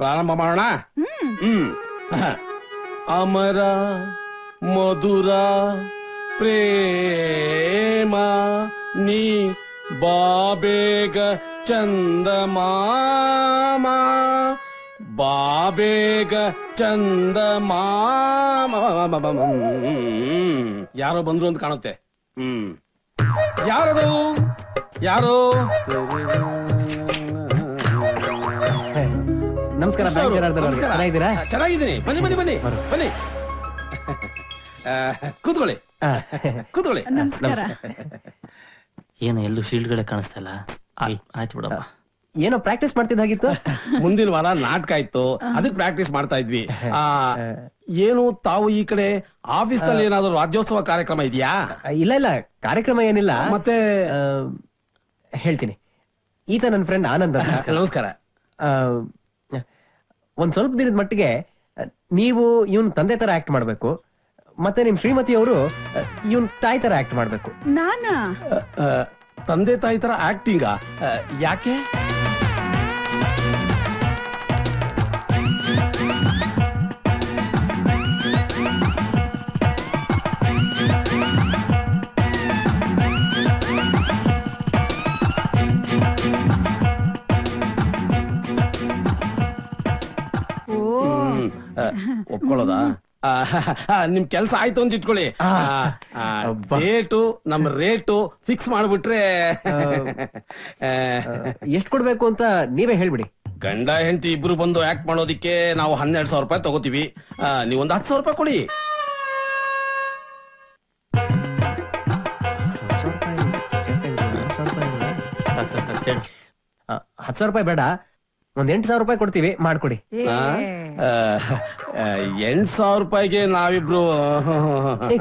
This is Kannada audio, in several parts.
ಪ್ರಾರಂಭ ಮಾಡೋಣ. ಅಮರ ಮಧುರ ಪ್ರೇಮ ನೀ ಬಾಬೇಗ ಚಂದಮಾಮ ಬಾಬೇಗ ಚಂದಮಾಮ. ಯಾರೋ ಬಂದ್ರು ಅಂತ ಕಾಣುತ್ತೆ. ಯಾರದು? ಯಾರೋ? ನಮಸ್ಕಾರ. ಚೆನ್ನಾಗಿದ್ದೀರಾ? ಚೆನ್ನಾಗಿದ್ದೀನಿ. ಬನ್ನಿ ಬನ್ನಿ ಬನ್ನಿ ಬನ್ನಿ, ಕೂತ್ಕೊಳ್ಳಿ ಕೂತ್ಕೊಳ್ಳಿ. ನಮಸ್ಕಾರ. ಏನು ಎಲ್ಲೂ ಶೀಲ್ಡ್ಗಳೇ ಕಾಣಿಸ್ತಾ ಇಲ್ಲ. ಆಯ್ತು ಬಿಡಪ್ಪ. ಏನೋ ಪ್ರಾಕ್ಟೀಸ್ ಮಾಡ್ತಿದ್ದಾಗಿತ್ತು. ಮುಂದಿನ ವಾರ ನಾಟಕ ಇತ್ತು, ಅದಕ್ಕೆ ಪ್ರಾಕ್ಟೀಸ್ ಮಾಡ್ತಾ ಇದ್ವಿ. ಏನು ತಾವು ಈ ಕಡೆ ಆಫೀಸ್ ನಲ್ಲಿ ಏನಾದ್ರು ರಾಜ್ಯೋತ್ಸವ ಕಾರ್ಯಕ್ರಮ ಇದೆಯಾ? ಇಲ್ಲ ಇಲ್ಲ, ಕಾರ್ಯಕ್ರಮ ಏನಿಲ್ಲ. ಮತ್ತೆ ಹೇಳ್ತೀನಿ. ಈತ ನನ್ನ ಫ್ರೆಂಡ್ ಆನಂದ್. ನಮಸ್ಕಾರ. ಒಂದ್ ಸ್ವಲ್ಪ ದಿನದ ಮಟ್ಟಿಗೆ ನೀವು ಇವನ್ ತಂದೆ ತರ ಆಕ್ಟ್ ಮಾಡ್ಬೇಕು, ಮತ್ತೆ ನಿಮ್ ಶ್ರೀಮತಿ ಅವರು ಇವನ್ ತಾಯಿ ತರ ಆಕ್ಟ್ ಮಾಡ್ಬೇಕು. ನಾನಾ? ತಂದೆ ತಾಯಿ ತರ ಆಕ್ಟಿಂಗ? ಯಾಕೆ? ಒಪ್ಕೊಳ್ಳೋದಾ? ನಿಮ್ ಕೆಲ್ಸ ಆಯ್ತು ಅಂತ ಇಟ್ಕೊಳ್ಳಿ. ಡೇಟು ನಮ್ ರೇಟು ಫಿಕ್ಸ್ ಮಾಡ್ಬಿಟ್ರೆ ಎಷ್ಟ್ ಕೊಡ್ಬೇಕು ಅಂತ ನೀವೇ ಹೇಳ್ಬಿಡಿ. ಗಂಡ ಹೆಂಡತಿ ಇಬ್ರು ಬಂದು ಆಕ್ಟ್ ಮಾಡೋದಿಕ್ಕೆ ನಾವು 12,000 ರೂಪಾಯಿ ತಗೋತೀವಿ. ನೀವೊಂದು 10,000 ರೂಪಾಯಿ ಕೊಡಿ. 10,000 ರೂಪಾಯಿ ಬೇಡ, ಒಂದ್ 8,000 ರೂಪಾಯಿ ಕೊಡ್ತೀವಿ, ಮಾಡ್ಕೊಡಿ. 8,000 ರೂಪಾಯಿಗೆ ನಾವಿಬ್ರು?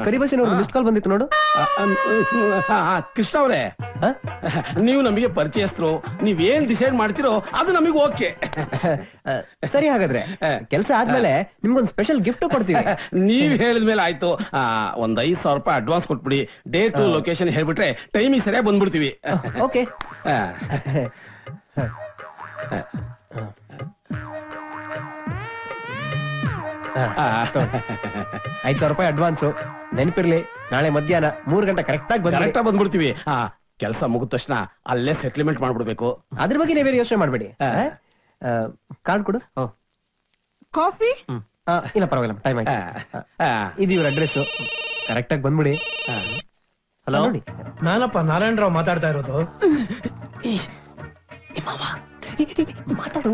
ಕರಿಬಸಿನವ್ರು ಮಿಸ್ಡ್ ಕಾಲ್ ಬಂದಿತ್ತು ನೋಡು. ಕೃಷ್ಣ ಅವ್ರೆ, ನೀವು ನಮಗೆ ಪರಿಚಯಸ್ಥರು, ನೀವೇನ್ ಡಿಸೈಡ್ ಮಾಡ್ತಿರೋ ಅದು ನಮಗೆ ಓಕೆ. ಸರಿ, ಹಾಗಾದ್ರೆ ಕೆಲಸ ಆದ್ಮೇಲೆ ನಿಮ್ಗೊಂದು ಸ್ಪೆಷಲ್ ಗಿಫ್ಟ್ ಕೊಡ್ತೀವಿ. ನೀವ್ ಹೇಳಿದ್ಮೇಲೆ ಆಯ್ತು. ಒಂದ್ 5,000 ರೂಪಾಯಿ ಅಡ್ವಾನ್ಸ್ ಕೊಟ್ಬಿಡಿ. ಡೇಟು ಲೊಕೇಶನ್ ಹೇಳ್ಬಿಟ್ರೆ ಟೈಮಿಗೆ ಸರಿಯಾಗಿ ಬಂದ್ಬಿಡ್ತೀವಿ. ಓಕೆ. 5,000 ರೂಪಾಯಿ ಅಡ್ವಾನ್ಸು. ನೆನಪಿರ್ಲಿ, ನಾಳೆ ಮಧ್ಯಾಹ್ನ 3 ಗಂಟೆ ಕರೆಕ್ಟ್ ಆಗಿ ಬಂದ್ಬಿಡ್ತೀವಿ. ಕೆಲಸ ಮುಗಿದ ತಕ್ಷಣ ಅಲ್ಲೇ ಸೆಟ್ಲ್ಮೆಂಟ್ ಮಾಡ್ಬಿಡ್ಬೇಕು. ಅದ್ರ ಬಗ್ಗೆ ನೀವೇನು ಯೋಚನೆ ಮಾಡ್ಬೇಡಿ. ಕಾರ್ಡ್ ಕೊಡು. ಕಾಫಿ? ಇಲ್ಲ ಪರವಾಗಿಲ್ಲ, ಟೈಮ್ ಆಯ್ತು. ಇದು ಇವ್ರ ಅಡ್ರೆಸ್. ಕರೆಕ್ಟ್ ಆಗಿ ಬಂದ್ಬಿಡಿ. ಹಲೋ, ನೋಡಿ, ನಾನಪ್ಪ ನಾರಾಯಣರಾವ್ ಮಾತಾಡ್ತಾ ಇರೋದು. ಮಾತಾಡು.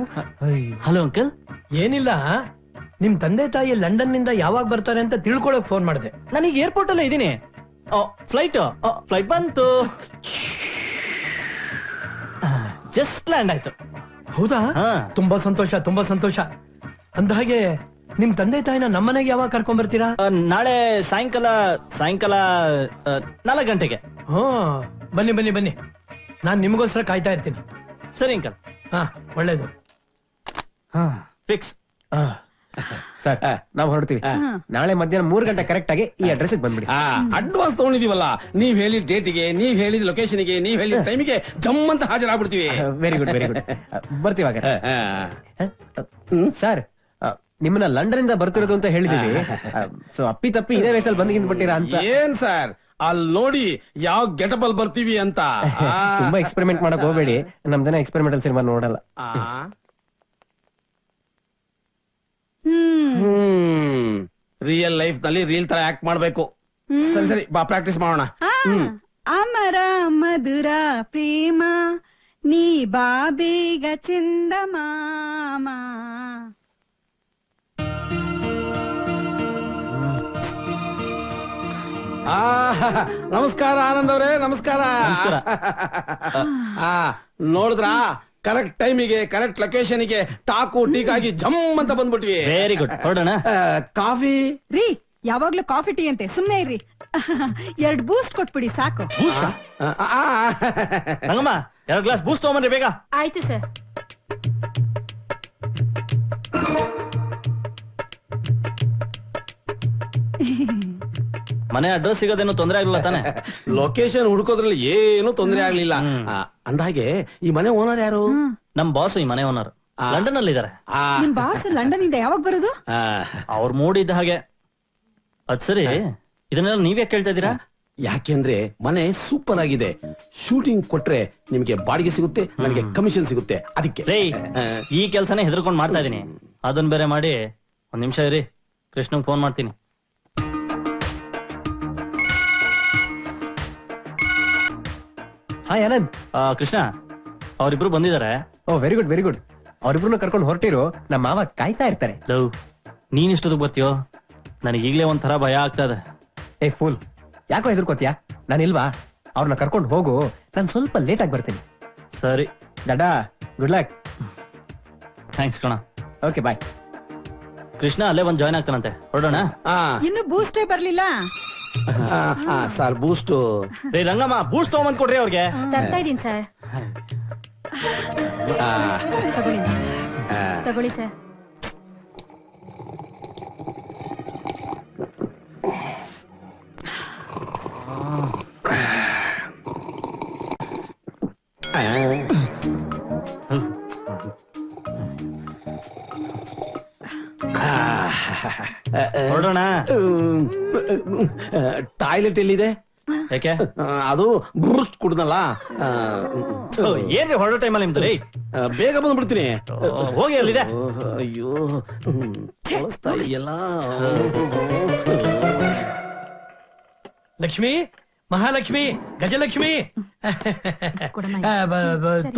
Hello uncle. ಏನಿಲ್ಲ, ನಿಮ್ ತಂದೆ ತಾಯಿ ಲಂಡನ್ ನಿಂದ ಯಾವಾಗ ಬರ್ತಾರೆ ಅಂತ ತಿಳ್ಕೊಳಕ್ ಫೋನ್ ಮಾಡಿದೆ. ನಾನೀಗ ಏರ್ಪೋರ್ಟ್ ಅಲ್ಲೇ ಇದ್ದೀನಿ. ಫ್ಲೈಟ್ ಬಂತು, ಜಸ್ಟ್ ಲ್ಯಾಂಡ್ ಆಯ್ತು. ಹೌದಾ? ತುಂಬಾ ಸಂತೋಷ, ತುಂಬಾ ಸಂತೋಷ. ಅಂದಹಾಗೆ ನಿಮ್ ತಂದೆ ತಾಯಿನ ನಮ್ಮನೆಗೆ ಯಾವಾಗ ಕರ್ಕೊಂಡ್ ಬರ್ತೀರಾ? ನಾಳೆ ಸಾಯಂಕಾಲ 4 ಗಂಟೆಗೆ. ಬನ್ನಿ ಬನ್ನಿ ಬನ್ನಿ, ನಾನ್ ನಿಮಗೋಸ್ಕರ ಕಾಯ್ತಾ ಇರ್ತೀನಿ. ಸರಿ ಅಂಕಲ್. ಒಳ್ಳೇದು. ಫಿಕ್ಸ್. ಸರ್, ನಾವು ಹೊರಡ್ತೀವಿ. ನಾಳೆ ಮಧ್ಯಾಹ್ನ 3 ಗಂಟೆ ಕರೆಕ್ಟ್ ಆಗಿ ಈ ಅಡ್ರೆಸ್ ಬಂದ್ಬಿಡಿ. ಅಡ್ವಾನ್ಸ್ ತಗೊಂಡಿದೀವಲ್ಲ, ನೀವ್ ಹೇಳಿದ ಡೇಟಿಗೆ, ನೀವ್ ಹೇಳಿದ ಲೊಕೇಶನ್ಗೆ, ನೀವ್ ಹೇಳಿದ ಟೈಮಿಗೆ ಜಮ್ ಅಂತ ಹಾಜರಾಗ್ಬಿಡ್ತೀವಿ. Very good, very good. ಬರ್ತೀವಿ ಹಾಗಾದ್ರೆ. ಸರ್, ನಿಮ್ಮನ್ನ ಲಂಡನ್ ಇಂದ ಬರ್ತಿರೋದು ಅಂತ ಹೇಳಿದೀವಿ. ಸೊ ಅಪ್ಪಿ ತಪ್ಪಿ ಇದೇ ವೇಷದಲ್ಲಿ ಬಂದಿಗಿಂತ ಬಿಟ್ಟಿರಾ ಅಂತ. ಏನ್ ಸರ್, ಅಲ್ಲಿ ನೋಡಿ ಯಾವ ಗೆಟಪ್ ಅಲ್ಲಿ ಬರ್ತೀವಿ ಅಂತ. ತುಂಬಾ ಎಕ್ಸ್ಪೆರಿಮೆಂಟ್ ಮಾಡಕ್ ಹೋಗ್ಬೇಡಿ. ನಮ್ ಜನ ಎಕ್ಸ್ಪೆರಿಮೆಂಟಲ್ ಸಿನಿಮಾ ನೋಡಲ್ಲ. ರಿಯಲ್ ಲೈಫ್ ನಲ್ಲಿ ರೀಲ್ ತರ ಆಕ್ಟ್ ಮಾಡ್ಬೇಕು. ಸರಿ ಸರಿ, ಬಾ ಪ್ರಾಕ್ಟೀಸ್ ಮಾಡೋಣ. ಅಮರ ಮಧುರ ಪ್ರೇಮ ನೀ ಬಾಬೇಗ ಚಂದಮಾಮ. ನಮಸ್ಕಾರ ಆನಂದ್ ಅವರೇ, ನಮಸ್ಕಾರ. ನೋಡಿದ್ರಾ, ಕರೆಕ್ಟ್ ಟೈಮಿಗೆ ಕರೆಕ್ಟ್ ಲೊಕೇಶನ್ಗೆ ಟಾಕು ಟೀಕಾಗಿ ಜಮ್ ಅಂತ ಬಂದ್ಬಿಟ್ವಿ. Very good. ಹೊರಡೋಣ. ಕಾಫಿ ರೀ, ಯಾವಾಗ್ಲೂ ಕಾಫಿ ಟೀ ಅಂತೆ, ಸುಮ್ನೆ ಇರ್ರಿ. 2 ಬೂಸ್ಟ್ ಕೊಟ್ಬಿಡಿ ಸಾಕು. ಬೂಸ್ಟ್? ರಂಗಮ್ಮ, 2 ಗ್ಲಾಸ್ ಬೂಸ್ಟ್ ತಗೊಂಬನ್ರಿ ಬೇಗ. ಆಯ್ತು ಸರ್. ಮನೆ ಅಡ್ರೆಸ್ ಸಿಗೋದೇನು ತೊಂದರೆ ಆಗ್ಲಿಲ್ಲ ತಾನೆ? ಲೊಕೇಶನ್ ಹುಡುಕೋದ್ರಲ್ಲಿ ಏನು ತೊಂದರೆ ಆಗ್ಲಿಲ್ಲ. ಅಂದಾಗೆ ಈ ಮನೆ ಓನರ್ ಯಾರು? ನಮ್ ಬಾಸ್ ಈ ಮನೆ ಓನರ್. ಲಂಡನ್ ಅಲ್ಲಿ ಇದಾರೆ. ನಿಮ್ ಬಾಸ್ ಲಂಡನ್ ಇಂದ ಯಾವಾಗ ಬರೋದು? ಅವ್ರ ಮೂಡಿದ್ದ ಹಾಗೆ. ಅದ್ ಸರಿ, ಇದನ್ನೆಲ್ಲ ನೀವೇ ಕೇಳ್ತಾ ಇದೀರಾ? ಯಾಕೆಂದ್ರೆ ಮನೆ ಸೂಪರ್ ಆಗಿದೆ, ಶೂಟಿಂಗ್ ಕೊಟ್ರೆ ನಿಮ್ಗೆ ಬಾಡಿಗೆ ಸಿಗುತ್ತೆ, ನನಗೆ ಕಮಿಷನ್ ಸಿಗುತ್ತೆ, ಅದಕ್ಕೆ. ರೇ, ಈ ಕೆಲ್ಸನೇ ಹೆದರ್ಕೊಂಡ್ ಮಾಡ್ತಾ ಇದೀನಿ, ಅದನ್ ಬೇರೆ ಮಾಡಿ. ಒಂದ್ ನಿಮಿಷ ಇರಿ, ಕೃಷ್ಣಂಗ್ ಫೋನ್ ಮಾಡ್ತೀನಿ. ಹಾಯ್ ಆನಂದ್. ಕೃಷ್ಣ, ಅವ್ರಿಬ್ರು ಬಂದಿದ್ದಾರೆ. ಓ ವೆರಿ ಗುಡ್ ವೆರಿ ಗುಡ್. ಅವ್ರಿಬ್ರು ಕರ್ಕೊಂಡು ಹೊರಟಿರು, ನಮ್ಮ ಮಾವ ಕಾಯ್ತಾ ಇರ್ತಾರೆ. ಲವ್, ನೀನ್ ಇಷ್ಟೊತ್ತಿಗೆ ಬರ್ತೀಯೋ? ನನಗೆ ಈಗ್ಲೇ ಒಂಥರ ಭಯ ಆಗ್ತಾ ಇದೆ. ಏ ಫೂಲ್, ಯಾಕೋ ಹೆದರ್ಕೋತಿಯಾ? ನಾನಿಲ್ವಾ? ಅವ್ರನ್ನ ಕರ್ಕೊಂಡು ಹೋಗು, ನಾನು ಸ್ವಲ್ಪ ಲೇಟ್ ಆಗಿ ಬರ್ತೀನಿ. ಸರಿ ಡಾಡಾ, ಗುಡ್ ಲಕ್. ಥ್ಯಾಂಕ್ಸ್ ಕಣ. Okay bye. ಕೃಷ್ಣ ಅಲ್ಲೇ ಬಂದ್ ಜಾಯ್ನ್ ಆಗ್ತಾನಂತೆ, ಹೊರಡೋಣ. ಇನ್ನು ಬೂಸ್ಟೇ ಬರ್ಲಿಲ್ಲ. Sir Boost. ರೇ ರಂಗಮ್ಮ, ಬೂಸ್ಟ್ ತಗೊಂಬಂದ್ ಕೊಡ್ರಿ ಅವ್ರಿಗೆ. ತರ್ತಾ ಇದೀನಿ ಸರ್. ತಗೊಳ್ಳಿ ತಗೊಳ್ಳಿ ಸರ್. ಹೊರಡೋಣ. ಟಾಯ್ಲೆಟ್ ಎಲ್ಲಿದೆ? ಯಾಕೆ? ಅದು ಬೂಸ್ಟ್ ಕುಡ್ದಲ್ಲ. ಏನ್ರಿ ಹೊರಡೋ ಟೈಮಲ್ಲಿ ನಿಮ್ದು? ರೀ ಬೇಗ ಬಂದ್ಬಿಡ್ತೀನಿ. ಹೋಗಿ, ಅಲ್ಲಿದೆ. ಅಯ್ಯೋ, ಬಳಸ್ತಾ ಇದೆಯಲ್ಲ. ಲಕ್ಷ್ಮಿ, ಮಹಾಲಕ್ಷ್ಮಿ, ಗಜಲಕ್ಷ್ಮಿ,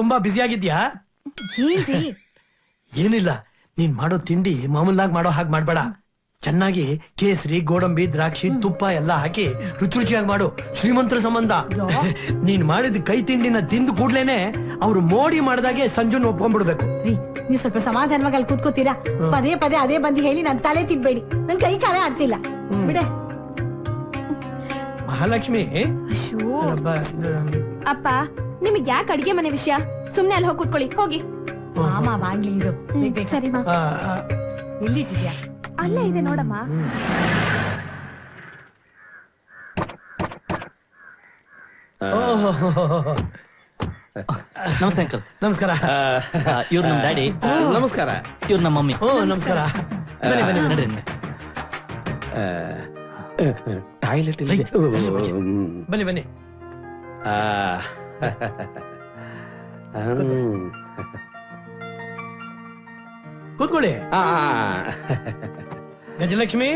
ತುಂಬಾ ಬ್ಯುಸಿ ಆಗಿದ್ಯಾ? ಏನಿಲ್ಲ, ನೀನ್ ಮಾಡೋ ತಿಂಡಿ ಮಾಮೂಲಾಗಿ ಮಾಡೋ ಹಾಗೆ ಮಾಡ್ಬೇಡ. ಚೆನ್ನಾಗಿ ಕೇಸರಿ, ಗೋಡಂಬಿ, ದ್ರಾಕ್ಷಿ, ತುಪ್ಪ ಎಲ್ಲ ಹಾಕಿ ರುಚಿ ರುಚಿಯಾಗಿ ಮಾಡು. ಶ್ರೀಮಂತರ ಸಂಬಂಧ. ನೀನ್ ಮಾಡಿದ ಕೈ ತಿಂಡಿನ ತಿಂದು ಕೂಡ್ಲೇನೆ ಅವ್ರು ಮೋಡಿ ಮಾಡ್ದಾಗೆ ಸಂಜುನ್ ಒಪ್ಕೊಂಡ್ಬಿಡ್ಬೇಕು. ನೀವ್ ಸ್ವಲ್ಪ ಸಮಾಧಾನವಾಗಿ ಅಲ್ಲಿ ಕೂತ್ಕೋತೀರಾ? ಪದೇ ಪದೇ ಅದೇ ಬಂದು ಹೇಳಿ ನನ್ ತಲೆ ತಿನ್ಬೇಡಿ, ನನ್ ಕೈ ಕಾಲೇ ಆಡ್ತಿಲ್ಲ ಬಿಡೆ. ಮಹಾಲಕ್ಷ್ಮಿ, ಅಪ್ಪ, ನಿಮಗ್ ಯಾಕೆ ಅಡಿಗೆ ಮನೆ ವಿಷಯ? ಸುಮ್ನೆ ಅಲ್ಲಿ ಹೋಗಿ ಕೂತ್ಕೊಳ್ಳಿ, ಹೋಗಿ. ಸರಿ ಮಾ. ಎಲ್ಲಿದ್ಯಾ? ಅಲ್ಲೇ ಇದೆ ನೋಡಮ್ಮ. ನಮಸ್ತೆ ಅಂಕಲ್. ನಮಸ್ಕಾರ. ಇವ್ರು ನಮ್ ಡ್ಯಾಡಿ. ನಮಸ್ಕಾರ. ಇವ್ರು ನಮ್ಮ ಮಮ್ಮಿ. ನಮಸ್ಕಾರ. ಬನ್ನಿ ಬನ್ನಿ ಬನ್ನಿ. ಟಾಯ್ಲೆಟ್ ಬನ್ನಿ ಬನ್ನಿ. ಕೂತ್ಕೊಳ್ಳಿ. ಗಜಲಕ್ಷ್ಮಿ,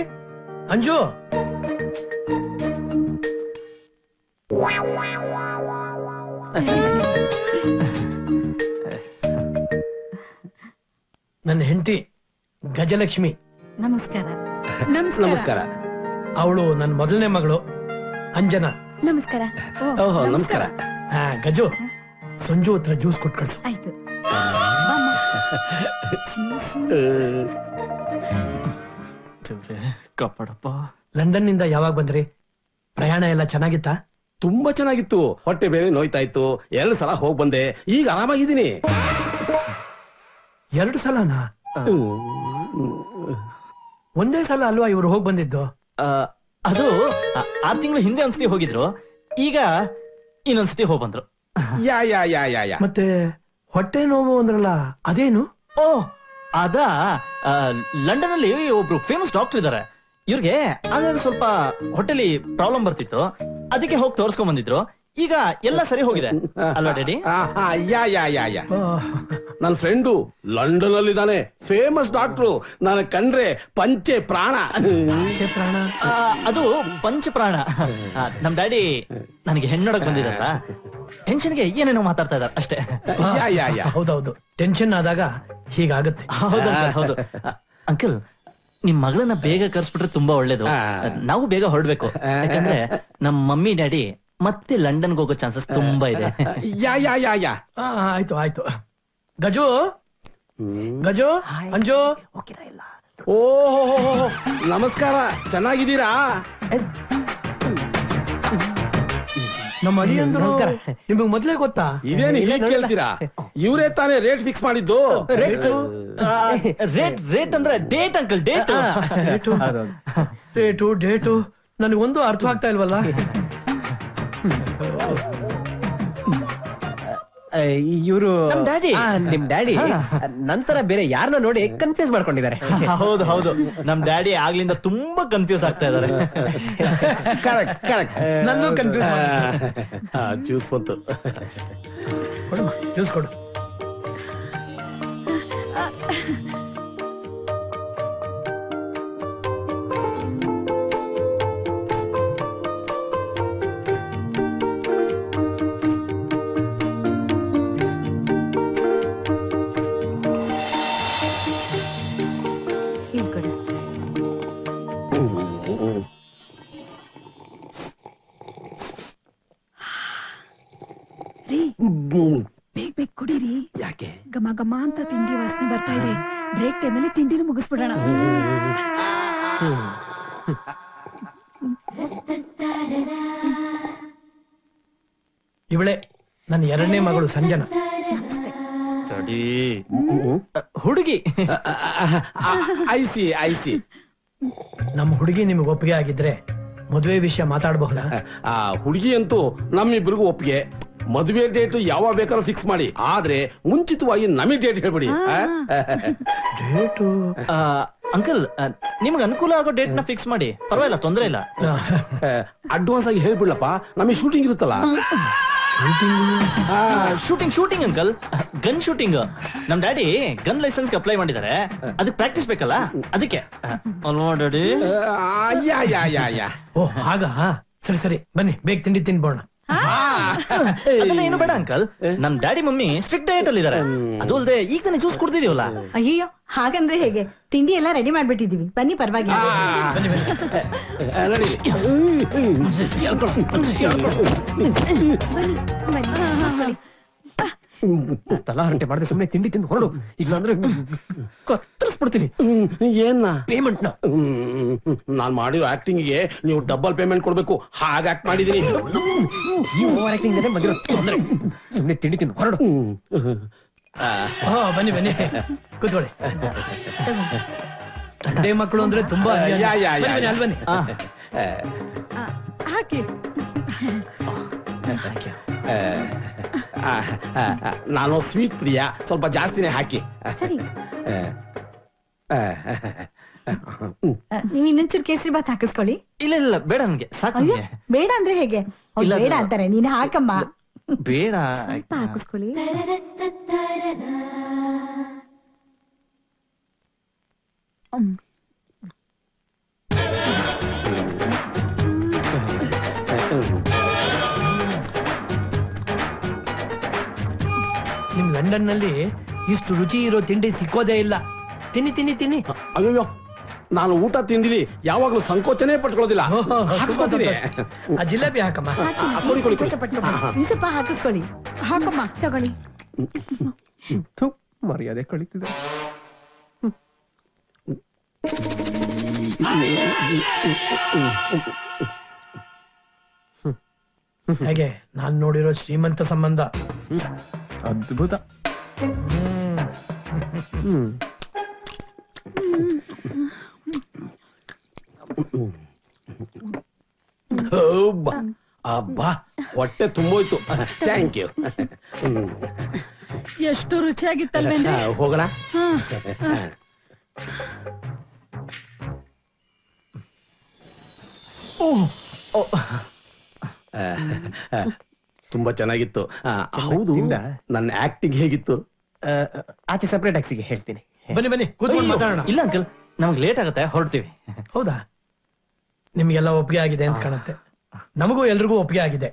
ಅಂಜು, ನನ್ನ ಹೆಂಡತಿ ಗಜಲಕ್ಷ್ಮಿ. ನಮಸ್ಕಾರ. ನಮಸ್ಕಾರ. ಅವಳು ನನ್ನ ಮೊದಲನೇ ಮಗಳು ಅಂಜನಾ. ನಮಸ್ಕಾರ. ಓಹೋ, ನಮಸ್ಕಾರ. ಗಜು, ಸಂಜು ಹತ್ರ ಜ್ಯೂಸ್ ಕೊಟ್ಟು ಕಳ್ಸು. ಆಯ್ತು. ಕಪ್ಪಡಪ್ಪ. ಲಂಡನ್ ನಿಂದ ಯಾವಾಗ ಬಂದ್ರಿ? ಪ್ರಯಾಣ ಎಲ್ಲ ಚೆನ್ನಾಗಿತ್ತಾ? ತುಂಬಾ ಚೆನ್ನಾಗಿತ್ತು. ಹೊಟ್ಟೆ ಬೇರೆ ನೋಯ್ತಾ ಇತ್ತು, 2 ಸಲ ಹೋಗ್ ಬಂದೆ. ಈಗ ಆರಾಮಾಗಿದ್ದೀನಿ. 2 ಸಲನಾ? ಒಂದೇ ಸಲ ಅಲ್ವಾ ಇವ್ರು ಹೋಗ್ ಬಂದಿದ್ದು? ಅದು 6 ತಿಂಗಳು ಹಿಂದೆ ಒಂದ್ಸತಿ ಹೋಗಿದ್ರು, ಈಗ ಇನ್ನೊಂದ್ಸತಿ ಹೋಗ್ ಬಂದ್ರು. ಯಾ ಯಾ ಯಾ ಯಾ ಯಾ. ಮತ್ತೆ ಹೊಟ್ಟೆ ನೋವು ಅಂದ್ರಲ್ಲ, ಅದೇನು? ಓ, ಅದ ಲಂಡನ್ ಅಲ್ಲಿ ಒಬ್ರು ಫೇಮಸ್ ಡಾಕ್ಟರ್ ಇದಾರೆ. ಇವ್ರಿಗೆ ಆಗಾಗ ಸ್ವಲ್ಪ ಹೊಟ್ಟೆಲಿ ಪ್ರಾಬ್ಲಮ್ ಬರ್ತಿತ್ತು, ಅದಕ್ಕೆ ಹೋಗಿ ತೋರ್ಸ್ಕೊಂಡ್ ಬಂದಿದ್ರು. ಈಗ ಎಲ್ಲ ಸರಿ ಹೋಗಿದೆ ಅಲ್ವಾ ಡ್ಯಾಡಿ? ಯಾ ಯಾ ಯಾ ಯಾ. ನನ್ನ ಫ್ರೆಂಡು ಲಂಡನ್ ಅಲ್ಲಿ ಇದ್ದಾನೆ, ಫೇಮಸ್ ಡಾಕ್ಟ್ರು. ನಾನು ಕಂಡ್ರೆ ಪಂಚೆ ಪ್ರಾಣ. ಪ್ರಾಣ? ಅದು ಪಂಚಪ್ರಾಣ. ನಮ್ ಡ್ಯಾಡಿ ನನಗೆ ಹೆಣ್ಣೊಡಕ್ ಬಂದಿದಾರಲ್ಲ, ಟೆನ್ಷನ್ಗೆ ಏನೇನೋ ಮಾತಾಡ್ತಾ ಇದಾರೆ ಅಷ್ಟೇ. ಯಾ ಯಾ ಯಾ. ಹೌದೌದು, ಟೆನ್ಷನ್ ಆದಾಗ ಹೀಗಾಗುತ್ತೆ. ಹೌದು ಅಂಕಲ್, ನಿಮ್ ಮಗಳನ್ನ ಬೇಗ ಕರ್ಸ್ಬಿಟ್ರೆ ತುಂಬಾ ಒಳ್ಳೇದು. ನಾವು ಬೇಗ ಹೊರಡ್ಬೇಕು, ಯಾಕಂದ್ರೆ ನಮ್ ಮಮ್ಮಿ ಡ್ಯಾಡಿ ಮತ್ತೆ ಲಂಡನ್ಗೆ ಹೋಗೋ ಚಾನ್ಸಸ್ ತುಂಬಾ ಇದೆ. ಯಾ ಯಾ ಯಾ ಯಾ. ಆಯ್ತು ಆಯ್ತು. ಗಜು, ಗಜು, ಅಂಜು. ಓಹೋ, ನಮಸ್ಕಾರ. ಚೆನ್ನಾಗಿದ್ದೀರಾ? ನಮ್ಮ ಅಳಿಯಂದ್ರು ನಮಸ್ಕಾರ. ನಿಮಗ್ ಮೊದ್ಲೇ ಗೊತ್ತಾ? ಇದೇನು ಹೀಗೆ ಕೇಳ್ತೀರಾ? ಇವರೇ ತಾನೇ ರೇಟ್ ಫಿಕ್ಸ್ ಮಾಡಿದ್ದು. ರೇಟ್ ಅಂದ್ರೆ ಡೇಟ್ ಅಂಕಲ್, ಡೇಟ್. ಡೇಟು ನನಗೊಂದು ಅರ್ಥವಾಗ್ತಾ ಇಲ್ವಲ್ಲ. ಇವರು ನಮ್ daddy. ನಿಮ್ ಡ್ಯಾಡಿ ನಂತರ ಬೇರೆ ಯಾರನ್ನ ನೋಡಿ ಕನ್ಫ್ಯೂಸ್ ಮಾಡ್ಕೊಂಡಿದ್ದಾರೆ. ಹೌದು ಹೌದು, ನಮ್ ಡ್ಯಾಡಿ ಆಗ್ಲಿಂದ ತುಂಬಾ ಕನ್ಫ್ಯೂಸ್ ಆಗ್ತಾ ಇದಾರೆ. Correct correct. ನನ್ನೂ ಕನ್ಫ್ಯೂಸ್ ಜ್ಯೂಸ್ ಬಂತು. ಕೊಡು ಜ್ಯೂಸ್ ಕೊಡು. ಬೇಗ ಬೇಗ ಕುಡೀರಿ. ಯಾಕೆ? ಘಮ ಘಮ ಅಂತ ತಿಂಡಿ ವಾಸನೆ ಬರ್ತಾ ಇದೆ. ಬ್ರೇಕ್ ಟೈಮಲ್ಲಿ ತಿಂಡಿನ ಮುಗಿಸ್ಬಿಡೋಣ. ಇವಳೆ ನನ್ನ ಎರಡನೇ ಮಗಳು ಸಂಜನಾ. ಡ್ಯಾಡಿ, ಹುಡುಗಿ. IC IC. ನಮ್ಮ ಹುಡುಗಿ ನಿಮ್ಗೆ ಒಪ್ಪಿಗೆ ಆಗಿದ್ರೆ ಮದುವೆ ವಿಷಯ ಮಾತಾಡಬಹುದಾ? ಆ ಹುಡುಗಿ ಅಂತೂ ನಮ್ಮಿಬ್ರಿಗೂ ಒಪ್ಪಿಗೆ. ಮದುವೆ ಡೇಟ್ ಯಾವಾಗ ಬೇಕಾದ್ರೂ ಫಿಕ್ಸ್ ಮಾಡಿ, ಆದ್ರೆ ಮುಂಚಿತವಾಗಿ ನಮಗೆ ಡೇಟ್ ಹೇಳ್ಬಿಡಿ. ಡೇಟು ಅಂಕಲ್, ನಿಮ್ಗೆ ಅನುಕೂಲ ಆಗೋ ಡೇಟ್ ನ ಫಿಕ್ಸ್ ಮಾಡಿ, ಪರವಾಗಿಲ್ಲ, ತೊಂದ್ರೆ ಇಲ್ಲ. ಅಡ್ವಾನ್ಸ್ ಆಗಿ ಹೇಳ್ಬಿಡ್ಲಪ್ಪ, ನಮಗೆ ಶೂಟಿಂಗ್ ಇರುತ್ತಲ್ಲ. Shooting uncle, gun shooting. ನಮ್ ಡ್ಯಾಡಿ ಗನ್ ಲೈಸೆನ್ಸ್ ಅಪ್ಲೈ ಮಾಡಿದ್ದಾರೆ, ಅದಕ್ಕೆ ಪ್ರಾಕ್ಟೀಸ್ ಬೇಕಲ್ಲ, ಅದಕ್ಕೆ. ಅಲ್ವಾ ಡ್ಯಾಡಿ? ಯಾ ಯಾ ಯಾ ಯಾ. ಓ ಆಗ ಸರಿ ಸರಿ, ಬನ್ನಿ ಬೇಗ ತಿಂಡಿ ತಿನ್ಬೋಣ. ಅದೆಲ್ಲ ಏನು ಬೇಡ ಅಂಕಲ್, ನಮ್ ಡ್ಯಾಡಿ ಮಮ್ಮಿ ಸ್ಟ್ರಿಕ್ಟ್ ಡಯಟ್ ಅಲ್ಲಿ ಇದಾರೆ. ಅದು ಅಲ್ಲದೆ ಈಗ ತಾನೇ ಜ್ಯೂಸ್ ಕುಡ್ದಿದೀವಲ್ಲ. ಅಯ್ಯೋ ಹಾಗಂದ್ರೆ ಹೇಗೆ? ತಿಂಡಿ ಎಲ್ಲ ರೆಡಿ ಮಾಡ್ಬಿಟ್ಟಿದೀವಿ, ಬನ್ನಿ ಪರವಾಗಿಲ್ಲ. ನಡೀರಿ. ತಲಾರಂಟೆ ಮಾಡದೆ ಸುಮ್ಮನೆ ತಿಂಡಿ ತಿಂದು ಹೊರಡು. ಇಲ್ಲ ಅಂದ್ರೆ ಕತ್ತರಿಸ್ಬಿಡ್ತೀನಿ ಏನ ಪೇಮೆಂಟ್ ನ. ನಾನ್ ಮಾಡಿರೋ ಆಕ್ಟಿಂಗ್ ಗೆ ನೀವು ಡಬಲ್ ಪೇಮೆಂಟ್ ಕೊಡ್ಬೇಕು, ಹಾಗೆ ಆಕ್ಟ್ ಮಾಡಿದೀನಿ. ಈ ಓವರ್ ಆಕ್ಟಿಂಗ್ ಬಂದಿರೋ ತೊಂದ್ರೆ. ಸುಮ್ಮನೆ ತಿಂಡಿ ತಿಂದು ಹೊರಡು. ಬನ್ನಿ ಬನ್ನಿ ಕೂತ್ಕೊಳ್ಳಿ. ತಂದೆ ಮಕ್ಕಳು ಅಂದ್ರೆ ತುಂಬಾ ಅನ್ಯಾಯ. ಯಾ, ಯಾ, ಯಾ, ಬನ್ನಿ, ಬನ್ನಿ, ಅಲ್ಲಿ ಬನ್ನಿ. ಹಾಕಿ. ನಾನು ಸ್ವೀಟ್ ಪ್ರಿಯ, ಸ್ವಲ್ಪ ಜಾಸ್ತಿನೇ ಹಾಕಿ. ಸರಿ, ನೀವ್ ಇನ್ನೊಂಚೂರು ಕೇಸರಿ ಬಾತ್ ಹಾಕಿಸ್ಕೊಳ್ಳಿ. ಇಲ್ಲ ಇಲ್ಲ ಬೇಡ ನನ್ಗೆ, ಸಾಕು ಅಯ್ಯೋ ನನ್ಗೆ. ಬೇಡ ಅಂದ್ರೆ ಹೇಗೆ? ಅವ್ರು ಇಲ್ಲ, ಬೇಡ ಇಲ್ಲ. ಅಂತಾರೆ, ನೀನ್ ಹಾಕಮ್ಮ. ಬೇಡ. ಸ್ವಲ್ಪ ಹಾಕಿಸ್ಕೊಳ್ಳಿ. ನಿಮ್ ಲಂಡನ್ ನಲ್ಲಿ ಇಷ್ಟು ರುಚಿ ಇರೋ ತಿಂಡಿ ಸಿಕ್ಕೋದೇ ಇಲ್ಲ. ತಿನ್ನಿ ತಿನ್ನಿ ತಿನ್ನಿ. ಅಯ್ಯೋ, ನಾನು ಊಟ ತಿಂಡಿಲಿ ಯಾವಾಗ್ಲೂ ಸಂಕೋಚನೆ ಪಟ್ಕೊಳ್ಳೋದಿಲ್ಲ. ಹಾಕ್ಸ್ಕೊತೀನಿ. ಆ ಜಿಲೇಬಿ ಹಾಕಮ್ಮ. ಕೊಡಿ, ಕೊಡಿ, ಕೊಡಿ. ನೀವ್ ಸ್ವಲ್ಪ ಹಾಕಿಸ್ಕೊಳ್ಳಿ. ಹಾಕಮ್ಮ, ತಗೊಳ್ಳಿ. ಥು, ಮರ್ಯಾದೆ ಕಳೀತಿದೆ. ಹೇಗೆ ನಾನ್ ನೋಡಿರೋ ಶ್ರೀಮಂತ ಸಂಬಂಧ. ಅದ್ಭುತ. ಅಬ್ಬಾ, ಹೊಟ್ಟೆ ತುಂಬೋಯ್ತು. Thank you. ಎಷ್ಟು ರುಚಿಯಾಗಿತ್ತಲ್ವೇನ್ರಿ? ಹೋಗೋಣ. ತುಂಬಾ ಚೆನ್ನಾಗಿತ್ತು. ಹೌದು, ತಿಂದ? ನನ್ನ ಆಕ್ಟಿಂಗ್ ಹೇಗಿತ್ತು? ಆಚೆ ಸೆಪರೇಟ್ ಆಕ್ಸಿಗೆ ಹೇಳ್ತೀನಿ. ಬನ್ನಿ ಬನ್ನಿ ಕೂತ್ಕೊಂಡು ಮಾತಾಡೋಣ. ಇಲ್ಲ ಅಂಕಲ್, ನಮಗ್ ಲೇಟ್ ಆಗತ್ತೆ, ಹೊರಡ್ತೀವಿ. ಹೌದಾ? ನಿಮ್ಗೆಲ್ಲ ಒಪ್ಪಿಗೆ ಆಗಿದೆ ಅಂತ ಕಾಣುತ್ತೆ. ನಮಗೂ ಎಲ್ರಿಗೂ ಒಪ್ಪಿಗೆ ಆಗಿದೆ.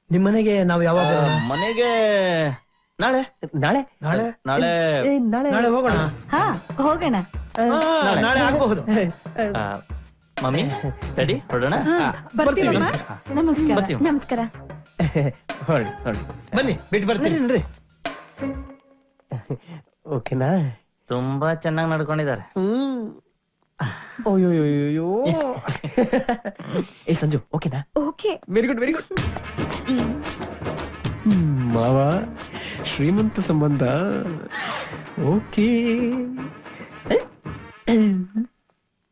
ನಿಮ್ ಮನೆಗೆ ನಾವು ಯಾವಾಗ ಬರೋಣ? ಮನೆಗೆ ನಾಳೆ. ನಾಳೆ ನಾಳೆ ನಾಳೆ ನಾಳೆ ಹೋಗೋಣ. ಹಾ ಹೋಗೋಣ. ನಾಳೆ ಆಗಬಹುದು. ಮಮ್ಮಿ ಡ್ಯಾಡಿ ಹೊರಡೋಣ. ಬರ್ತೀವಮ್ಮ. ನಮಸ್ಕಾರ. ಬರ್ತೀವಿ. ನಮಸ್ಕಾರ. ಹೊರಡಿ ಹೊರಡಿ. ಬನ್ನಿ ಬಿಟ್ಟು ಬರ್ತೀನಿ. ನಡೀರಿ. ಓಕೆನಾ? ತುಂಬಾ ಚೆನ್ನಾಗಿ ನಡ್ಕೊಂಡಿದ್ದಾರೆ. ಓಯೋಯೋಯೋ. ಏ ಸಂಜು, ಓಕೆನಾ? Okay. Very good very good. ಮಾವ, ಶ್ರೀಮಂತ ಸಂಬಂಧ. ಓಕೆ.